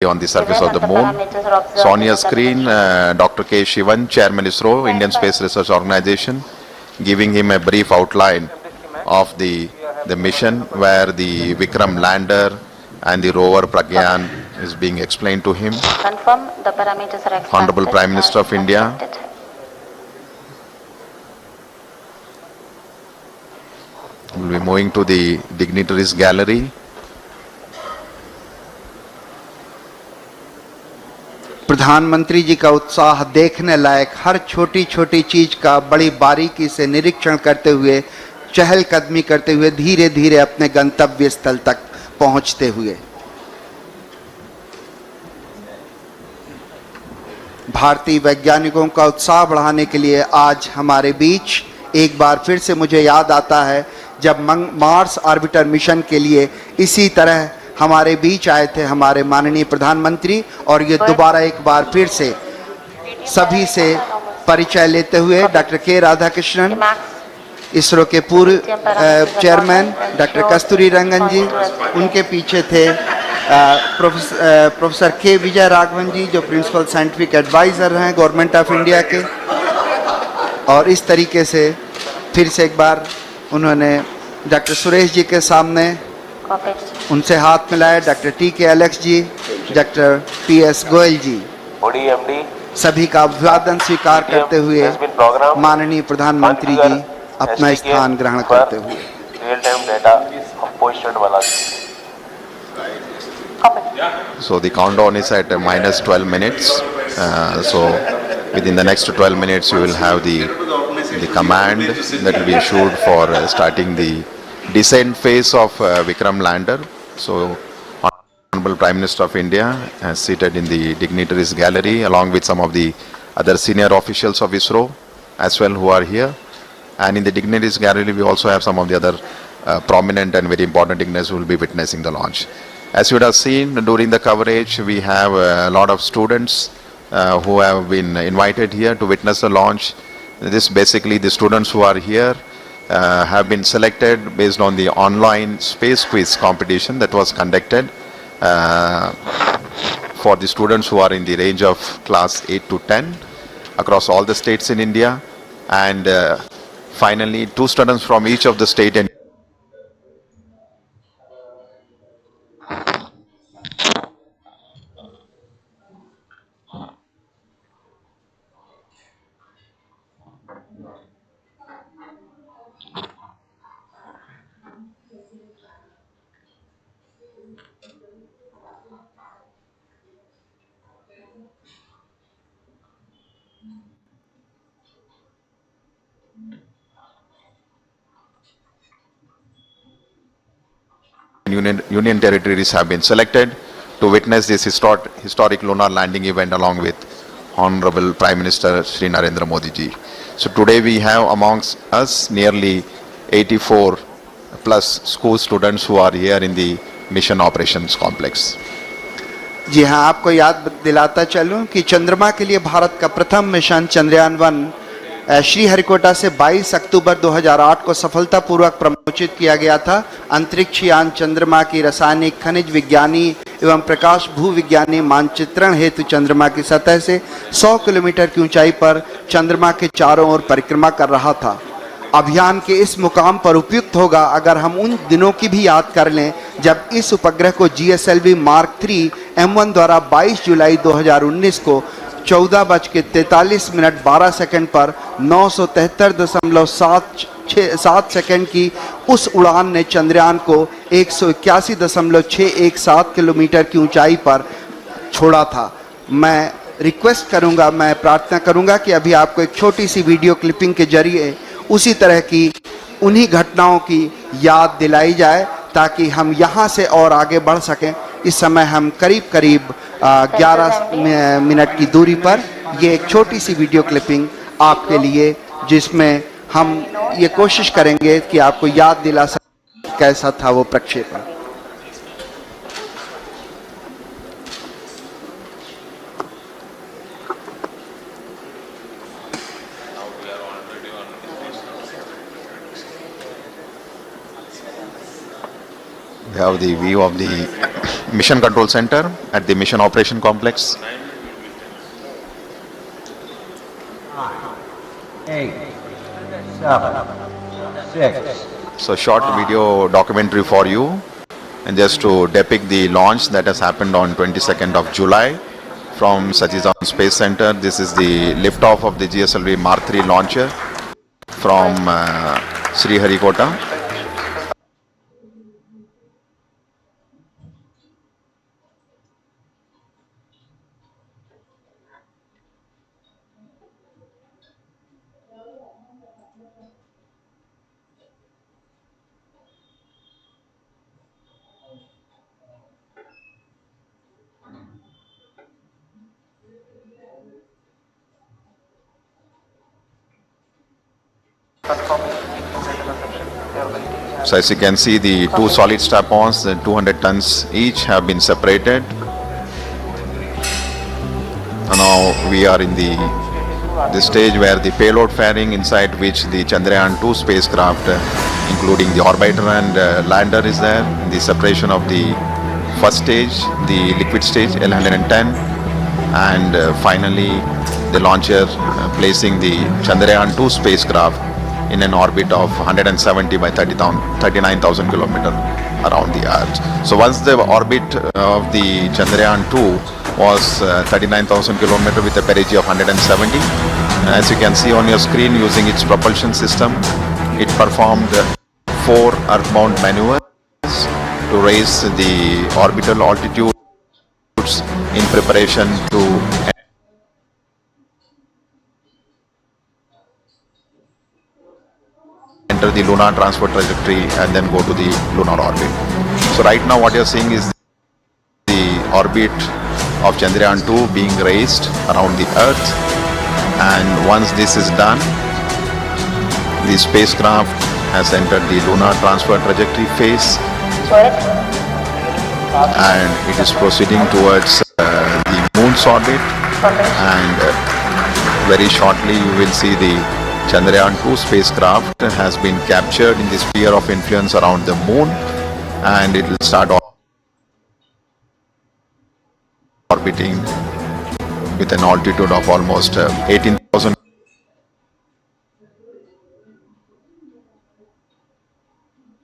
on the surface of the moon. So on your screen, Dr. K. Shivan, Chairman ISRO, Indian Space Research Organization, giving him a brief outline of the mission where the Vikram lander and the rover Pragyan is being explained to him. Confirm the parameters are accepted. Honorable Prime Minister of India. We'll be moving to the dignitaries gallery. प्रधानमंत्री जी का उत्साह देखने लायक, हर छोटी छोटी चीज का बड़ी बारीकी से निरीक्षण करते हुए, चहलकदमी करते हुए धीरे धीरे अपने गंतव्य स्थल तक पहुंचते हुए भारतीय वैज्ञानिकों का उत्साह बढ़ाने के लिए आज हमारे बीच एक बार फिर से मुझे याद आता है जब मार्स ऑर्बिटर मिशन के लिए इसी तरह हमारे बीच आए थे हमारे माननीय प्रधानमंत्री, और ये दोबारा एक बार फिर से सभी से परिचय लेते हुए डॉक्टर के राधाकृष्णन, इसरो के पूर्व चेयरमैन डॉक्टर कस्तूरी रंगन जी, उनके पीछे थे प्रोफेसर के विजय राघवन जी जो प्रिंसिपल साइंटिफिक एडवाइजर हैं गवर्नमेंट ऑफ इंडिया के, और इस तरीके से फिर से एक बार उन्होंने डॉक्टर सुरेश जी के सामने उनसे हाथ मिलाए, डॉक्टर टी के एलेक्स जी, डॉक्टर पी एस गोयल जी, सभी का अभिवादन स्वीकार करते हुए माननीय प्रधानमंत्री जी अपना स्थान ग्रहण करते हुए So the countdown is at minus 12 minutes. So within the next 12 minutes you will have the command that will be issued for starting the descent phase of Vikram lander. So Honorable Prime Minister of India is seated in the dignitaries gallery along with some of the other senior officials of ISRO as well who are here. And in the dignitaries gallery we also have some of the other prominent and very important dignitaries who will be witnessing the launch. As you would have seen during the coverage, we have a lot of students who have been invited here to witness the launch. This basically the students who are here have been selected based on the online space quiz competition that was conducted for the students who are in the range of class 8 to 10 across all the states in India, and finally 2 students from each of the state and union territories have been selected to witness this historic lunar landing event along with Honorable Prime Minister Shri Narendra Modi ji. So today we have amongst us nearly 84 plus school students who are here in the mission operations complex. जी हाँ, आपको याद दिलाता चलूं कि चंद्रमा के लिए भारत का प्रथम मिशन चंद्रयान 1 श्रीहरिकोटा से 22 अक्टूबर 2008 को सफलतापूर्वक प्रमोचित किया गया था। अंतरिक्ष यान चंद्रमा की रासायनिक, खनिज विज्ञानी एवं प्रकाश भूविज्ञानी मानचित्रण हेतु चंद्रमा की सतह से 100 किलोमीटर की ऊंचाई पर चंद्रमा के चारों ओर परिक्रमा कर रहा था। अभियान के इस मुकाम पर उपयुक्त होगा अगर हम उन दिनों की भी याद कर लें जब इस उपग्रह को GSLV Mark 3 M1 द्वारा 22 जुलाई 2019 को 14:43 पर 973.7 सेकंड की उस उड़ान ने चंद्रयान को 181.617 किलोमीटर की ऊंचाई पर छोड़ा था। मैं रिक्वेस्ट करूंगा, मैं प्रार्थना करूंगा कि अभी आपको एक छोटी सी वीडियो क्लिपिंग के जरिए उसी तरह की उन्हीं घटनाओं की याद दिलाई जाए ताकि हम यहाँ से और आगे बढ़ सकें। इस समय हम करीब 11 मिनट की दूरी पर ये एक छोटी सी वीडियो क्लिपिंग आपके लिए, जिसमें हम ये कोशिश करेंगे कि आपको याद दिला सकें कैसा था वो प्रक्षेपण। We have the view of the Mission Control Center at the Mission Operation Complex. 8, 7, 6. So short video documentary for you, and just to depict the launch that has happened on 22nd of July from Satish Dhawan Space Center. This is the liftoff of the GSLV Mark III launcher from Sriharikota. So as you can see, the two solid strap-ons, 200 tons each, have been separated. And now we are in the stage where the payload fairing, inside which the Chandrayaan 2 spacecraft, including the orbiter and lander, is there. The separation of the first stage, the liquid stage L110, and finally the launcher placing the Chandrayaan 2 spacecraft in an orbit of 170 by 39,000 kilometers around the Earth. So once the orbit of the Chandrayaan 2 was 39,000 kilometers with a perigee of 170, as you can see on your screen, using its propulsion system, it performed 4 earthbound maneuvers to raise the orbital altitudes in preparation to enter the lunar transfer trajectory and then go to the lunar orbit. So right now what you're seeing is the orbit of Chandrayaan 2 being raised around the Earth, and once this is done, the spacecraft has entered the lunar transfer trajectory phase and it is proceeding towards the moon's orbit, and very shortly you will see the Chandrayaan 2 spacecraft has been captured in the sphere of influence around the moon, and it will start orbiting with an altitude of almost 18,000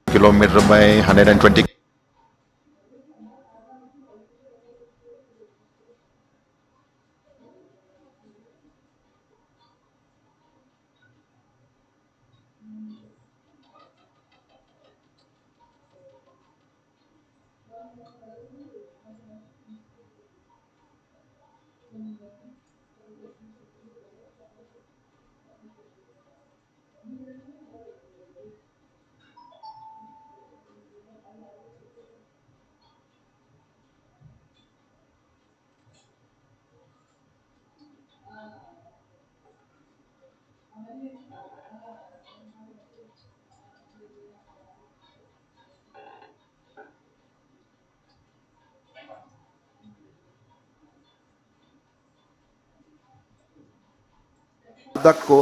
kilometers by 120. तक को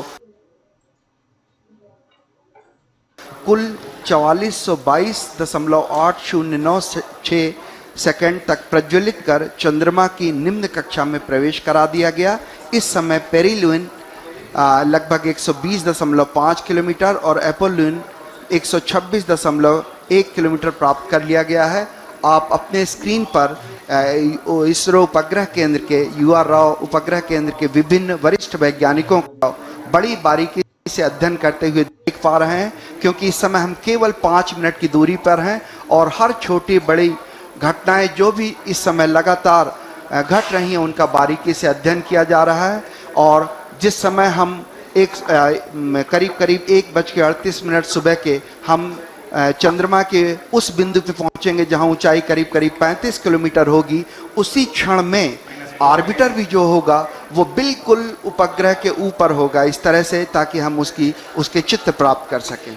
कुल 4422.809 second तक प्रज्वलित कर चंद्रमा की निम्न कक्षा में प्रवेश करा दिया गया। इस समय पेरिलुइन लगभग 120.5 किलोमीटर और एपोलुइन 126.1 किलोमीटर प्राप्त कर लिया गया है। आप अपने स्क्रीन पर इसरो उपग्रह केंद्र के UR राव उपग्रह केंद्र के विभिन्न वरिष्ठ वैज्ञानिकों का बड़ी बारीकी से अध्ययन करते हुए देख पा रहे हैं, क्योंकि इस समय हम केवल 5 मिनट की दूरी पर हैं और हर छोटी बड़ी घटनाएं जो भी इस समय लगातार घट रही हैं उनका बारीकी से अध्ययन किया जा रहा है। और जिस समय हम करीब 1:38 सुबह के हम चंद्रमा के उस बिंदु पे पहुंचेंगे जहां ऊंचाई करीब 35 किलोमीटर होगी, उसी क्षण में ऑर्बिटर भी जो होगा वो बिल्कुल उपग्रह के ऊपर होगा, इस तरह से ताकि हम उसके चित्र प्राप्त कर सकें।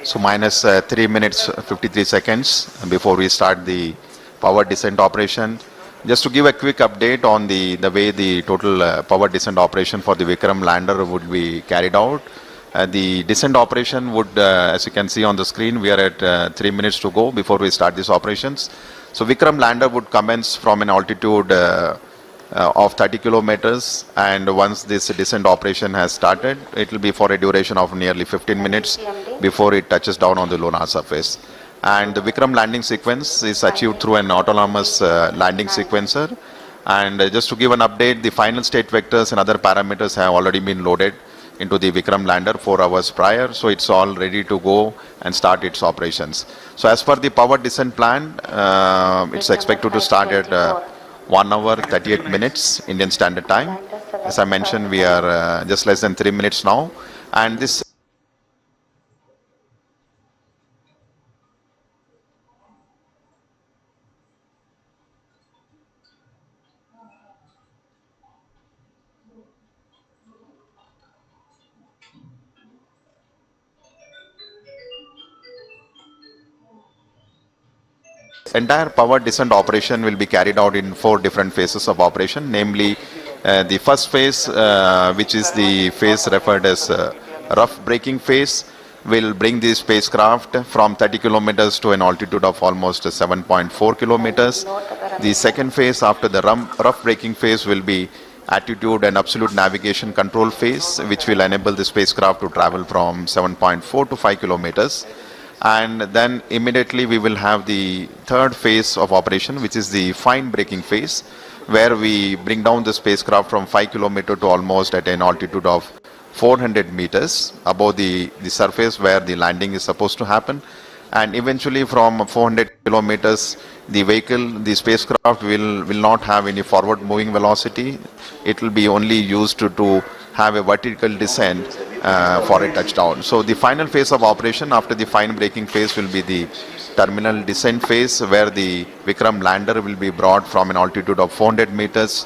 So minus 3 minutes 53 seconds before we start the power descent operation. Just to give a quick update on the way the total power descent operation for the Vikram lander would be carried out. The descent operation would, as you can see on the screen, we are at 3 minutes to go before we start these operations. So Vikram lander would commence from an altitude of 30 kilometers, and once this descent operation has started, it will be for a duration of nearly 15 minutes before it touches down on the lunar surface. And the Vikram landing sequence is achieved through an autonomous landing sequencer. And just to give an update, the final state vectors and other parameters have already been loaded into the Vikram lander 4 hours prior, so it's all ready to go and start its operations. So as per the power descent plan, it's expected to start at 1 hour 38 minutes Indian Standard Time. As I mentioned, we are just less than 3 minutes now, and this entire power descent operation will be carried out in 4 different phases of operation, namely the first phase, which is the phase referred as rough braking phase, will bring the spacecraft from 30 kilometers to an altitude of almost 7.4 kilometers. The second phase after the rough braking phase will be attitude and absolute navigation control phase, which will enable the spacecraft to travel from 7.4 to 5 kilometers. And then immediately we will have the third phase of operation, which is the fine braking phase, where we bring down the spacecraft from 5 kilometer to almost at an altitude of 400 meters above the surface where the landing is supposed to happen. And eventually from 400 kilometers, the vehicle, the spacecraft will not have any forward moving velocity. It will be only used to have a vertical descent for a touchdown. So the final phase of operation after the fine braking phase will be the terminal descent phase, where the Vikram lander will be brought from an altitude of 400 meters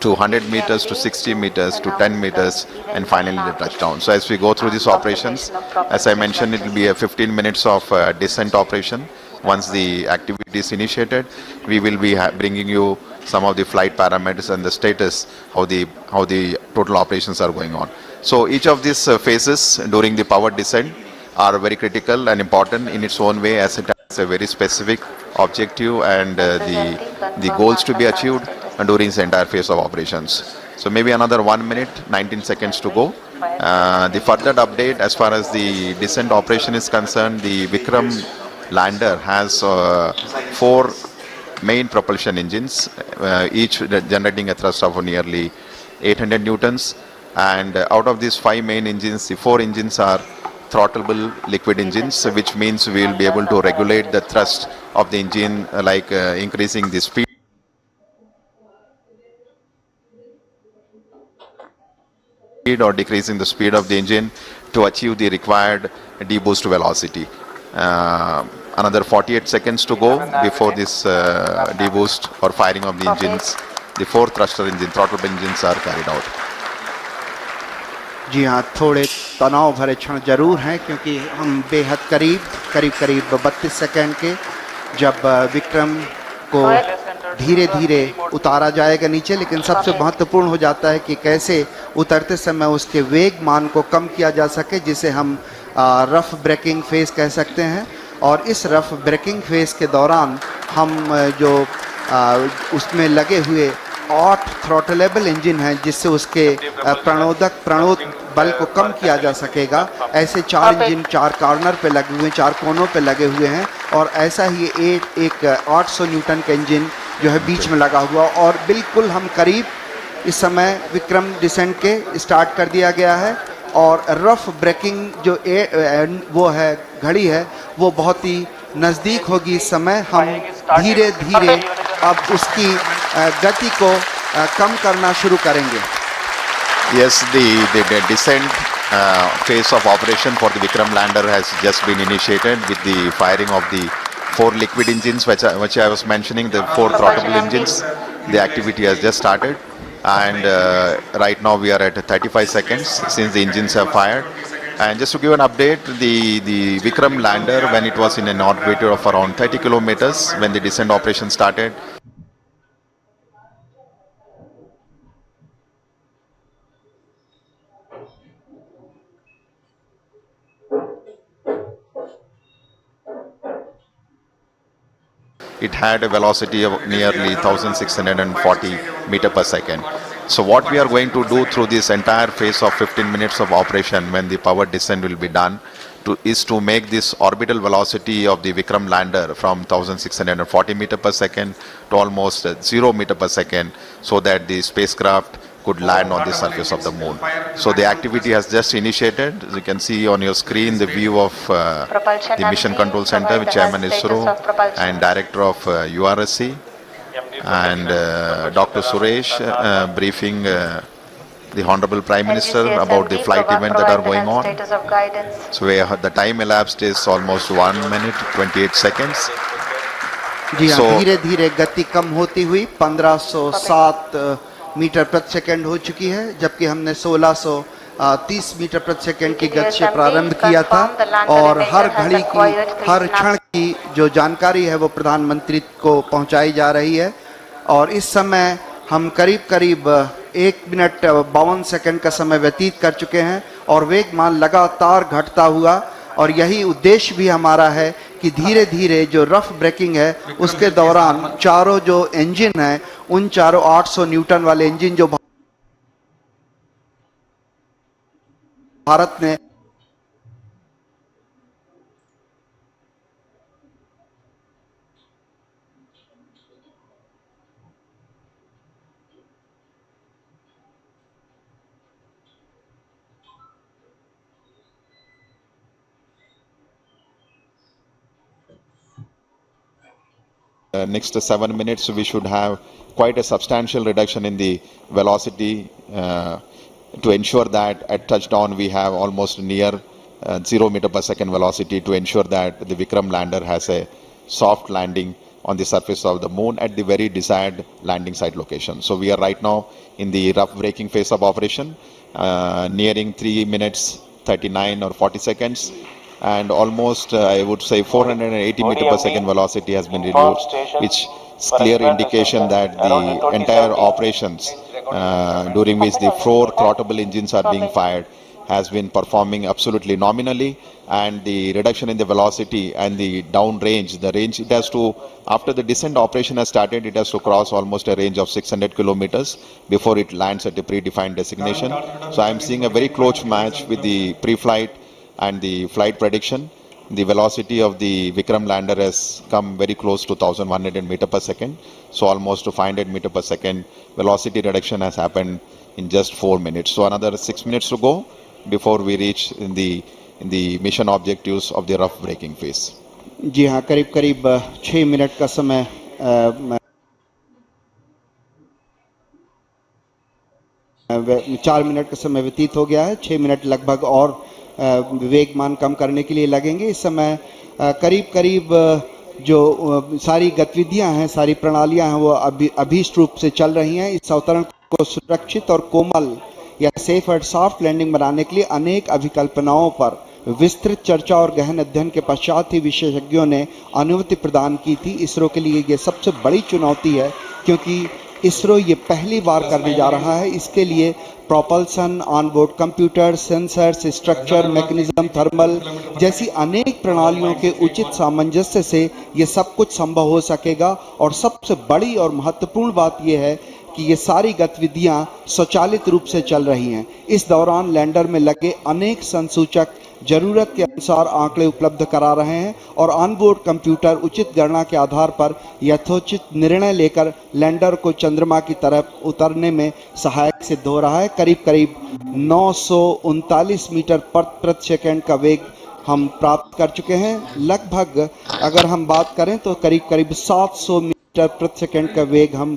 to 100 meters to 60 meters to 10 meters and finally the touchdown. So as we go through these operations, as I mentioned, it will be a 15 minutes of descent operation. Once the activity is initiated, we will be bringing you some of the flight parameters and the status, how the total operations are going on. So each of these phases during the power descent are very critical and important in its own way, as it has a very specific objective and the goals to be achieved during the entire phase of operations. So maybe another 1 minute, 19 seconds to go. The further update as far as the descent operation is concerned, the Vikram lander has 4 main propulsion engines, each generating a thrust of nearly 800 newtons. And out of these 5 main engines, the 4 engines are throttleable liquid engines, which means we will be able to regulate the thrust of the engine, like increasing the speed or decreasing the speed of the engine to achieve the required deboost velocity. Another 48 seconds to go before this deboost or firing of the engines. The 4 thruster engine, throttleable engines are carried out. जी हाँ, थोड़े तनाव भरे क्षण जरूर हैं, क्योंकि हम बेहद करीब 32 सेकंड के जब विक्रम को धीरे धीरे उतारा जाएगा नीचे, लेकिन सबसे महत्वपूर्ण हो जाता है कि कैसे उतरते समय उसके वेग मान को कम किया जा सके, जिसे हम रफ ब्रेकिंग फेज कह सकते हैं। और इस रफ ब्रेकिंग फेज के दौरान हम जो उसमें लगे हुए 8 थ्रॉटलेबल इंजन हैं, जिससे उसके प्रणोद बल को कम किया जा सकेगा। ऐसे 4 इंजन 4 कॉर्नर पे लगे हुए हैं, 4 कोनों पे लगे हुए हैं, और ऐसा ही एक 800 न्यूटन का इंजन जो है बीच में लगा हुआ। और बिल्कुल हम करीब इस समय विक्रम डिसेंट के स्टार्ट कर दिया गया है, और रफ ब्रेकिंग जो वो है घड़ी है, वो बहुत ही नज़दीक होगी। इस समय हम धीरे धीरे अब उसकी गति को कम करना शुरू करेंगे। Yes, the descent phase of operation for the Vikram lander has just been initiated with the firing of the 4 liquid engines, which I was mentioning, the 4 throttleable engines. The activity has just started, and right now we are at 35 seconds since the engines have fired. And just to give an update, the Vikram lander, when it was in an orbit of around 30 kilometers, when the descent operation started, it had a velocity of nearly 1640 meter per second. So what we are going to do through this entire phase of 15 minutes of operation, when the power descent will be done, is to make this orbital velocity of the Vikram lander from 1640 meter per second to almost 0 meter per second, so that the spacecraft could land on the surface of the moon. So the activity has just initiated. As you can see on your screen the view of Propulsion the Mission and Control Center, provide the Chairman health ISRO status of propulsion. and Director of URSC, and Dr. Suresh briefing the Honorable Prime Minister about the flight event that are going on. Status of guidance. So the time elapsed is almost 1 minute 28 seconds. जी हाँ, So- धीरे धीरे गति कम होती हुई 1507 metre प्रति second हो चुकी है, जबकि हमने 1630 मीटर प्रति सेकंड की गति से प्रारंभ किया था। और हर घड़ी की, हर क्षण की जो जानकारी है वो प्रधानमंत्री को पहुंचाई जा रही है। और इस समय हम करीब करीब 1 मिनट 52 सेकंड का समय व्यतीत कर चुके हैं और वेगमान लगातार घटता हुआ। और यही उद्देश्य भी हमारा है कि धीरे धीरे जो रफ ब्रेकिंग है उसके दौरान चारों जो इंजन है, उन चारों 800 न्यूटन वाले इंजन जो भारत ने next 7 minutes we should have quite a substantial reduction in the velocity to ensure that at touchdown we have almost near 0 meter per second velocity, to ensure that the Vikram lander has a soft landing on the surface of the moon at the very desired landing site location. So we are right now in the rough braking phase of operation, nearing 3 minutes 39 or 40 seconds, and almost I would say 480 meter per second velocity has been reduced, which is clear indication that the entire operations during which the 4 throttleable engines are being fired has been performing absolutely nominally. And the reduction in the velocity and the down range, the range it has to, after the descent operation has started, it has to cross almost a range of 600 kilometers before it lands at a predefined destination. So I am seeing a very close match with the pre-flight and the flight prediction. The velocity of the Vikram lander has come very close to 1100 meter per second. So almost to 500 meter per second velocity reduction has happened in just 4 minutes. So another 6 minutes to go before we reach in the mission objectives of the rough braking phase. जी हाँ, करीब करीब 6 minute का समय 4 minute का समय व्यतीत हो गया है। 6 मिनट लगभग और वेगमान कम करने के लिए लगेंगे। इस समय करीब करीब जो सारी गतिविधियां हैं, सारी प्रणालियां हैं, वो अभीष्ट रूप से चल रही हैं। इस अवतरण को सुरक्षित और कोमल या सेफ और सॉफ्ट लैंडिंग बनाने के लिए अनेक अभिकल्पनाओं पर विस्तृत चर्चा और गहन अध्ययन के पश्चात ही विशेषज्ञों ने अनुमति प्रदान की थी। इसरो के लिए ये सबसे बड़ी चुनौती है, क्योंकि इसरो ये पहली बार करने जा रहा है। इसके लिए propulsion, onboard computer, sensors, structure, mechanism, thermal जैसी अनेक प्रणालियों के उचित सामंजस्य से ये सब कुछ संभव हो सकेगा। और सबसे बड़ी और महत्वपूर्ण बात यह है कि ये सारी गतिविधियां स्वचालित रूप से चल रही हैं। इस दौरान लैंडर में लगे अनेक संसूचक जरूरत के अनुसार आंकड़े उपलब्ध करा रहे हैं और ऑनबोर्ड कंप्यूटर उचित गणना के आधार पर यथोचित निर्णय लेकर लैंडर को चंद्रमा की तरफ उतरने में सहायक सिद्ध हो रहा है। करीब करीब 939 मीटर प्रति सेकंड का वेग हम प्राप्त कर चुके हैं। लगभग अगर हम बात करें तो करीब करीब 700 मीटर प्रति सेकंड का वेग हम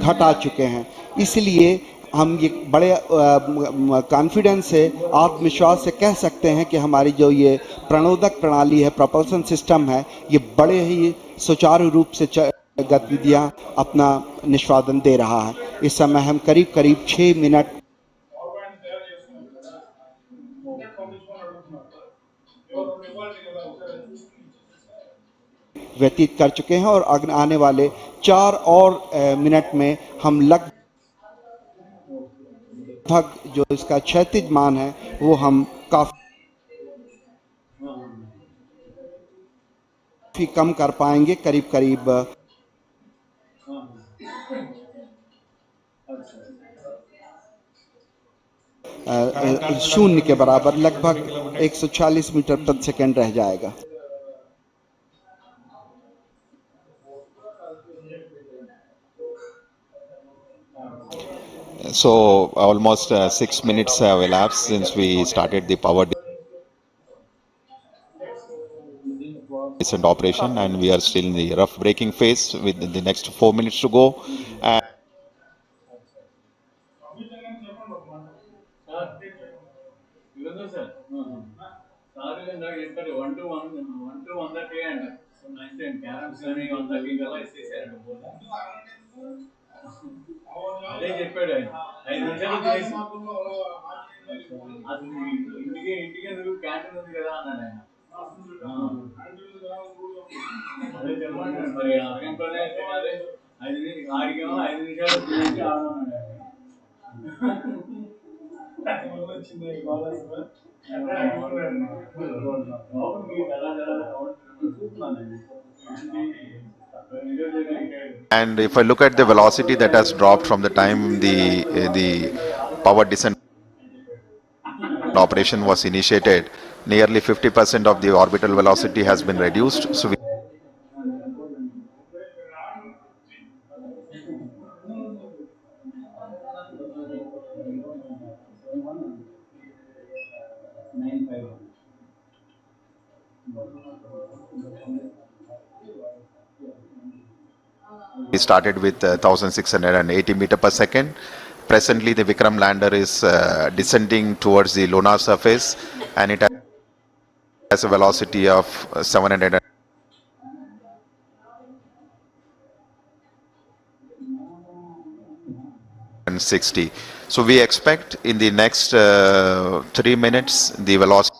घटा चुके हैं। इसलिए हम ये बड़े कॉन्फिडेंस से, आत्मविश्वास से कह सकते हैं कि हमारी जो ये प्रणोदक प्रणाली है, प्रोपल्सन सिस्टम है, ये बड़े ही सुचारू रूप से गतिविधियां अपना निष्पादन दे रहा है। इस समय हम करीब करीब 6 मिनट व्यतीत कर चुके हैं और आने वाले 4 और मिनट में हम लगभग जो इसका क्षैतिज मान है वो हम काफी भी कम कर पाएंगे, करीब करीब शून्य के बराबर, लगभग 140 मीटर प्रति सेकंड रह जाएगा। So almost 6 minutes have elapsed since we started the power descent operation, and we are still in the rough braking phase with the next 4 minutes to go. And and if I look at the velocity that has dropped from the time the power descent operation was initiated, nearly 50% of the orbital velocity has been reduced. So we started with 1680 meter per second. Presently, the Vikram lander is descending towards the lunar surface, and it has a velocity of 760. So we expect in the next 3 minutes the velocity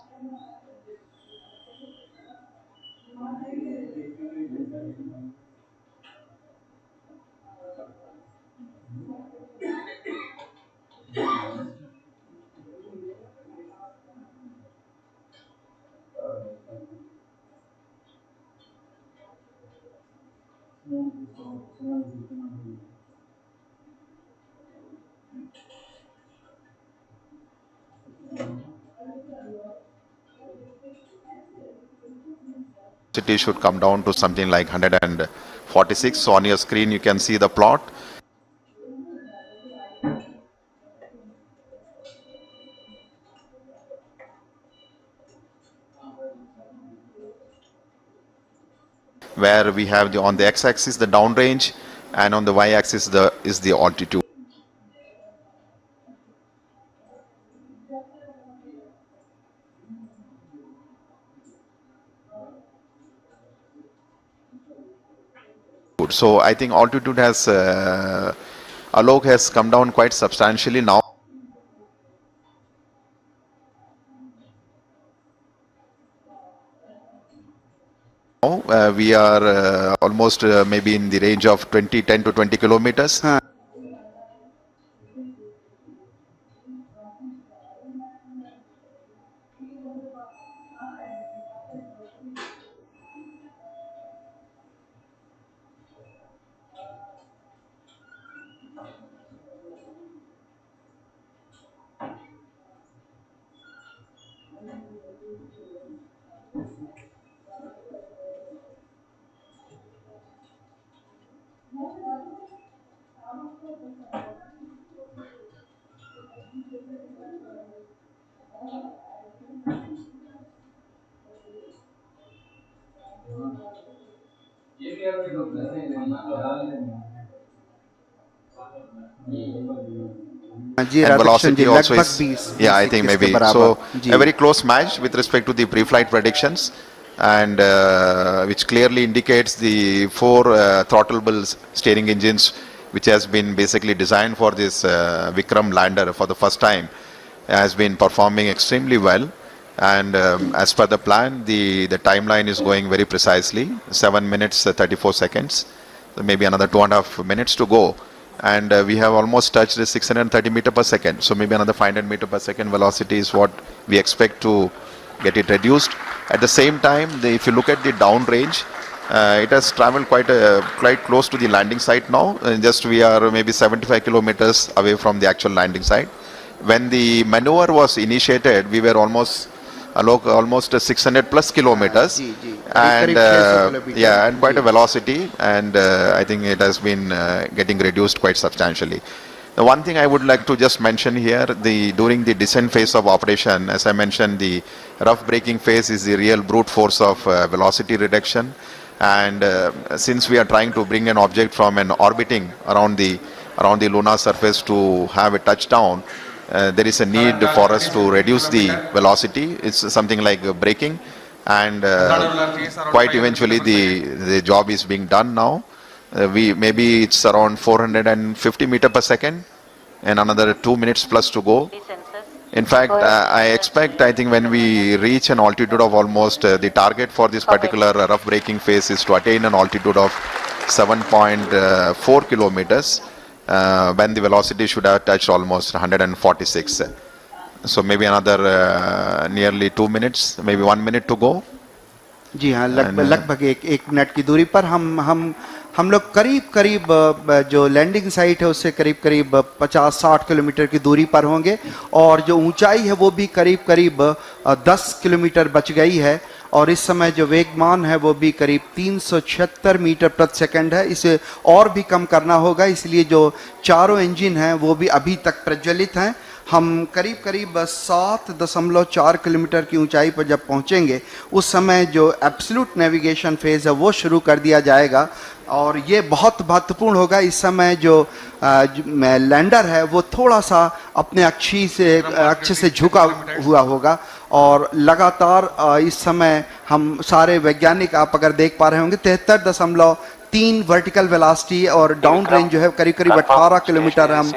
should come down to something like 146. So on your screen you can see the plot where we have the on the x-axis the downrange, and on the y-axis is the altitude. So I think altitude has Alok has come down quite substantially now. We are almost maybe in the range of 10 to 20 kilometers. हाँ, जी And Radhakrishna ji, velocity also लगभग is, 20 yeah, I think 21 के maybe बराबर so ji. a very close match with respect to the pre-flight predictions, and which clearly indicates the four throttleable steering engines which has been basically designed for this Vikram lander for the first time has been performing extremely well. And as per the plan, the timeline is going very precisely, 7 minutes 34 seconds. So maybe another 2.5 minutes to go, and we have almost touched the 630 meter per second. So maybe another 500 meter per second velocity is what we expect to get it reduced. At the same time, if you look at the downrange, It has traveled quite close to the landing site now. Just we are maybe 75 kilometers away from the actual landing site. When the maneuver was initiated, we were almost 600 plus kilometers, ji, ji. and करीब 600 kilometre. yeah, and quite a velocity, and I think it has been getting reduced quite substantially. The one thing I would like to just mention here, during the descent phase of operation, as I mentioned, the rough braking phase is the real brute force of velocity reduction. And since we are trying to bring an object from an orbiting around the lunar surface to have a touchdown, there is a need for us to reduce the velocity. It's something like braking, and quite eventually the job is being done now. Maybe it's around 450 meter per second, and another 2 minutes plus to go. Descenses. In fact, I think when we reach an altitude of almost, the target for this particular rough braking phase is to attain an altitude of 7.4 kilometers, when the velocity should have touched almost 146. So maybe another nearly 2 minutes, maybe 1 minute to go. जी हाँ, लगभग एक minute की दूरी पर हम लोग करीब जो लैंडिंग साइट है उससे करीब 50-60 किलोमीटर की दूरी पर होंगे, और जो ऊंचाई है वो भी करीब 10 किलोमीटर बच गई है, और इस समय जो वेगमान है वो भी करीब 376 मीटर प्रति सेकंड है. इसे और भी कम करना होगा, इसलिए जो चारों इंजन हैं वो भी अभी तक प्रज्वलित हैं. हम करीब 7.4 किलोमीटर की ऊंचाई पर जब पहुंचेंगे उस समय जो एब्सोल्यूट नेविगेशन फेज है वो शुरू कर दिया जाएगा, और ये बहुत महत्वपूर्ण होगा. इस समय जो लैंडर है वो थोड़ा सा अपने अक्ष से झुका हुआ होगा, और लगातार इस समय हम सारे वैज्ञानिक, आप अगर देख पा रहे होंगे, 73.3 वर्टिकल वेलोसिटी, और डाउन रेंज जो है करीब 18 किलोमीटर हम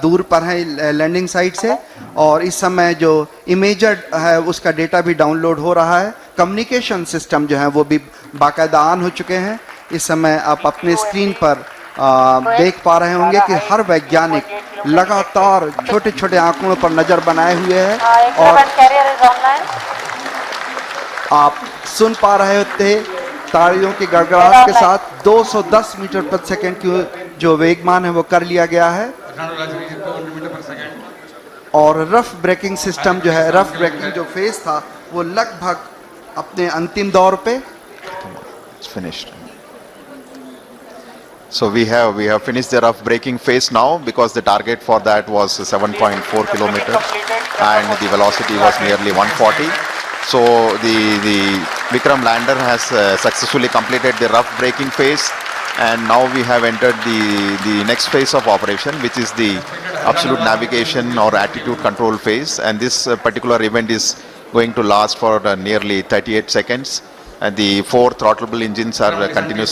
दूर पर हैं लैंडिंग साइट से. और इस समय जो इमेजर है उसका डेटा भी डाउनलोड हो रहा है. कम्युनिकेशन सिस्टम जो है वो भी बाकायदा ऑन हो चुके हैं. इस समय आप अपने स्क्रीन पर देख पा रहे होंगे कि हर वैज्ञानिक लगातार छोटे आंकड़ों पर नजर बनाए हुए है, और आप सुन पा रहे थे तालियों की गड़गड़ाहट के साथ 210 मीटर प्रति सेकंड की जो वेगमान है वो कर लिया गया है. और रफ ब्रेकिंग सिस्टम जो है, रफ ब्रेकिंग जो फेज था वो लगभग अपने अंतिम दौर पे. It's finished. So we have finished the rough braking phase now, because the target for that was 7.4 kilometers and the velocity was nearly 140. So the Vikram lander has successfully completed the rough braking phase, and now we have entered the next phase of operation, which is the absolute navigation or attitude control phase. And this particular event is going to last for nearly 38 seconds. And the 4 throttleable engines are continuously